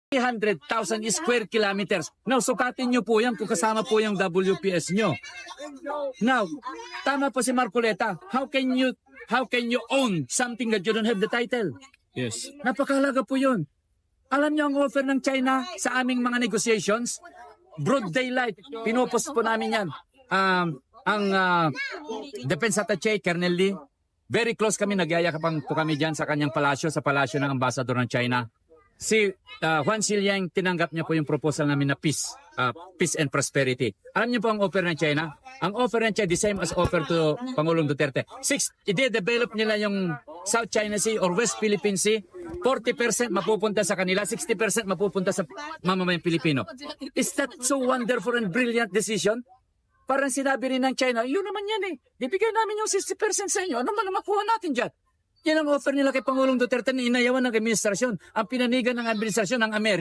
300,000 square kilometers. Now, sukatin nyo po yan kung kasama po yung WPS nyo. Now, tama po si Marcoleta. How can you own something that you don't have the title? Yes. Napakahalaga po yun. Alam nyo ang offer ng China sa aming mga negotiations? Broad daylight. Pinopos po namin yan. Ang Defense Attaché, Colonel Lee, very close kami, nagyayakapan po kami dyan sa kanyang palasyo, sa palasyo ng ambassador ng China. Si Juan Ziliang, tinanggap niya po yung proposal namin na peace and prosperity. Alam niyo po ang offer ng China? Ang offer ng China, the same as offer to Pangulong Duterte. I-develop nila yung South China Sea or West Philippine Sea. 40% mapupunta sa kanila, 60% mapupunta sa mamamayang Pilipino. Is that so wonderful and brilliant decision? Parang sinabi rin ng China, yun naman yan eh. Ibigay namin yung 60% sa inyo. Ano man ang makuha natin dyan? Yan ang offer nila kay Pangulong Duterte na inayawan ng administrasyon. Ang pinanigan ng administrasyon ng Amerika.